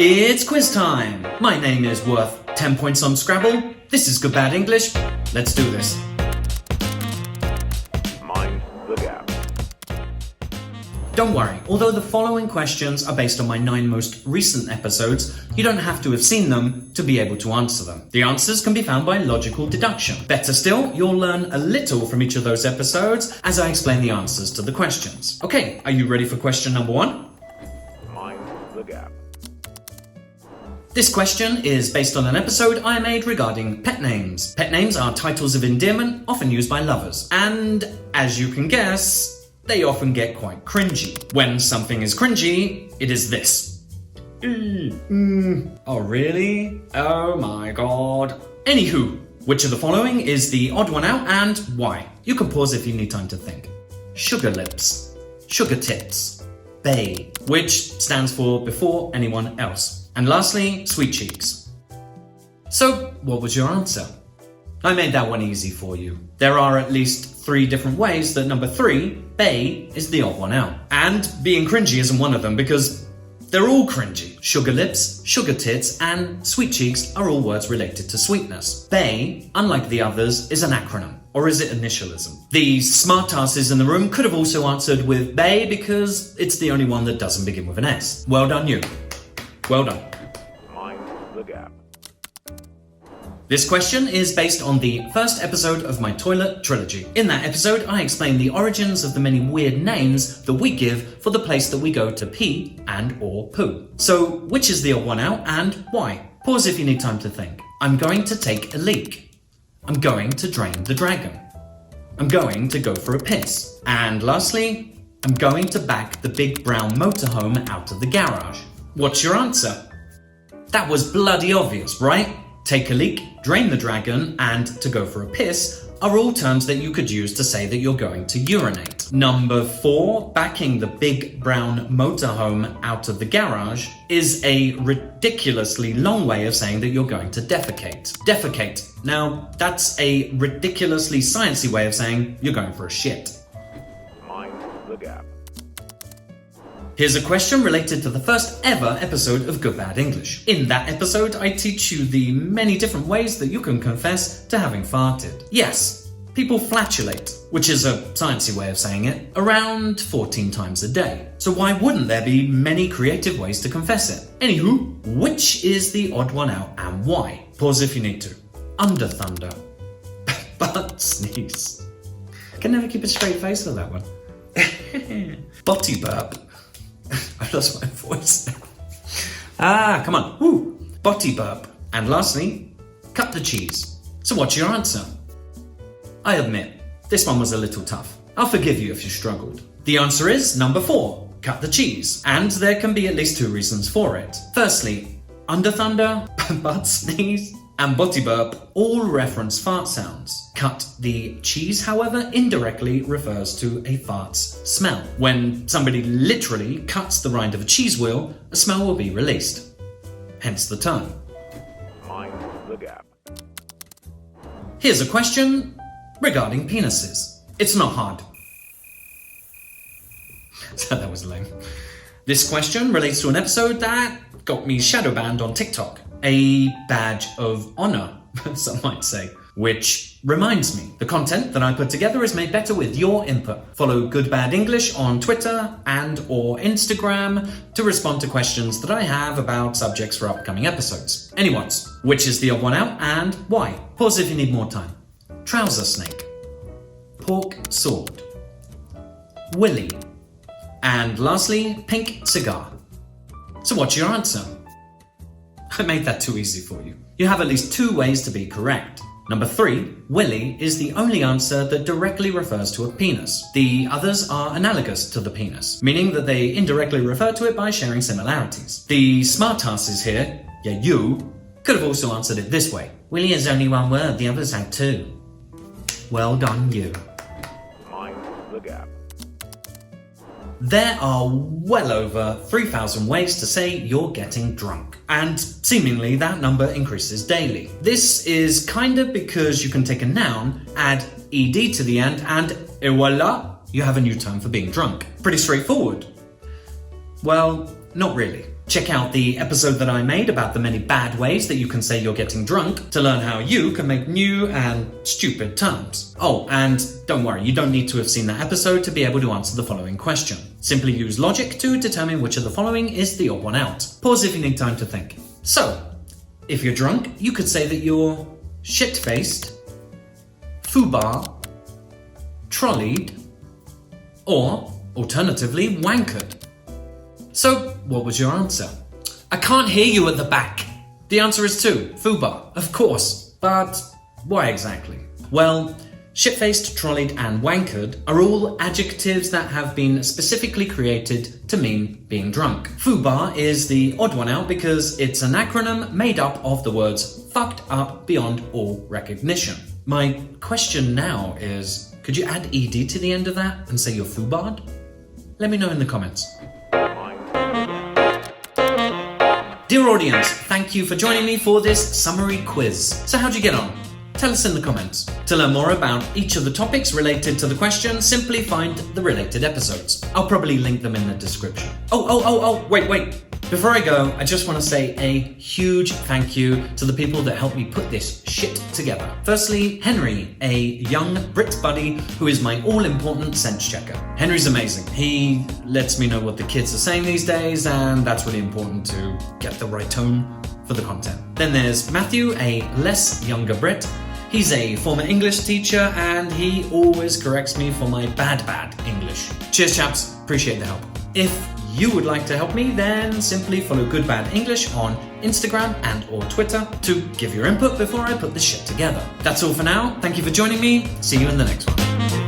It's quiz time! My name is worth 10 points on Scrabble. This is Good Bad English. Let's do this. Mind the gap. Don't worry, although the following questions are based on my 9 most recent episodes, you don't have to have seen them to be able to answer them. The answers can be found by logical deduction. Better still, you'll learn a little from each of those episodes as I explain the answers to the questions. Okay, are you ready for question number 1? Mind the gap. This question is based on an episode I made regarding pet names. Pet names are titles of endearment often used by lovers. And as you can guess, they often get quite cringy. When something is cringy, it is this. Oh really? Oh my god. Anywho, which of the following is the odd one out and why? You can pause if you need time to think. Sugar lips, sugar tits, bae, which stands for before anyone else. And lastly, sweet cheeks. So, what was your answer? I made that one easy for you. There are at least 3 different ways that number 3, bae, is the odd one out. And being cringy isn't one of them because they're all cringy. Sugar lips, sugar tits, and sweet cheeks are all words related to sweetness. Bae, unlike the others, is an acronym. Or is it initialism? The smartasses in the room could have also answered with bae because it's the only one that doesn't begin with an S. Well done you. Well done. Mind the gap. This question is based on the first episode of my toilet trilogy. In that episode, I explain the origins of the many weird names that we give for the place that we go to pee and or poo. So, which is the odd one out and why? Pause if you need time to think. I'm going to take a leak. I'm going to drain the dragon. I'm going to go for a piss. And lastly, I'm going to back the big brown motorhome out of the garage. What's your answer? That was bloody obvious, right? Take a leak, drain the dragon, and to go for a piss are all terms that you could use to say that you're going to urinate. Number 4, backing the big brown motorhome out of the garage, is a ridiculously long way of saying that you're going to defecate. Defecate. Now, that's a ridiculously sciencey way of saying you're going for a shit. Mind the gap. Here's a question related to the first ever episode of Good Bad English. In that episode, I teach you the many different ways that you can confess to having farted. Yes, people flatulate, which is a sciencey way of saying it, around 14 times a day. So why wouldn't there be many creative ways to confess it? Anywho, which is the odd one out and why? Pause if you need to. Under thunder. Butt sneeze. I can never keep a straight face for that one. Botty burp. I've lost my voice now. Come on. Woo. Botty burp. And lastly, cut the cheese. So what's your answer? I admit, this one was a little tough. I'll forgive you if you struggled. The answer is number 4, cut the cheese. And there can be at least 2 reasons for it. Firstly, under thunder, butt sneeze, and botty burp all reference fart sounds. Cut the cheese, however, indirectly refers to a fart's smell. When somebody literally cuts the rind of a cheese wheel, a smell will be released. Hence the term. Mind the gap. Here's a question regarding penises. It's not hard. So that was lame. This question relates to an episode that got me shadow banned on TikTok. A badge of honor, some might say. Which reminds me, the content that I put together is made better with your input. Follow Good Bad English on Twitter and or Instagram to respond to questions that I have about subjects for upcoming episodes. Anyone's, which is the odd one out and why? Pause if you need more time. Trouser snake. Pork sword. Willy. And lastly, pink cigar. So what's your answer? I made that too easy for you. You have at least 2 ways to be correct. Number 3, willy is the only answer that directly refers to a penis. The others are analogous to the penis, meaning that they indirectly refer to it by sharing similarities. The smartasses here, you, could have also answered it this way. Willy is only one word, the others have 2. Well done you. Mind the gap. There are well over 3,000 ways to say you're getting drunk, and seemingly that number increases daily. This is kinda because you can take a noun, add ed to the end, and voila, you have a new term for being drunk. Pretty straightforward. Well, not really. Check out the episode that I made about the many bad ways that you can say you're getting drunk to learn how you can make new and stupid terms. Oh, and don't worry, you don't need to have seen that episode to be able to answer the following question. Simply use logic to determine which of the following is the odd one out. Pause if you need time to think. So, if you're drunk, you could say that you're shit-faced, foobar, trolleyed, or, alternatively, wankered. So, what was your answer? I can't hear you at the back. The answer is 2, foobar, of course. But why exactly? Well, shit-faced, trolleyed, and wankered are all adjectives that have been specifically created to mean being drunk. Foobar is the odd one out because it's an acronym made up of the words fucked up beyond all recognition. My question now is, could you add ed to the end of that and say you're foobarred? Let me know in the comments. Dear audience, thank you for joining me for this summary quiz. So how'd you get on? Tell us in the comments. To learn more about each of the topics related to the question, simply find the related episodes. I'll probably link them in the description. Wait. Before I go, I just want to say a huge thank you to the people that helped me put this shit together. Firstly, Henry, a young Brit buddy who is my all-important sense checker. Henry's amazing. He lets me know what the kids are saying these days, and that's really important to get the right tone for the content. Then there's Matthew, a less younger Brit. He's a former English teacher, and he always corrects me for my bad English. Cheers, chaps. Appreciate the help. If you would like to help me, then simply follow Good Bad English on Instagram and or Twitter to give your input before I put this shit together. That's all for now. Thank you for joining me. See you in the next one.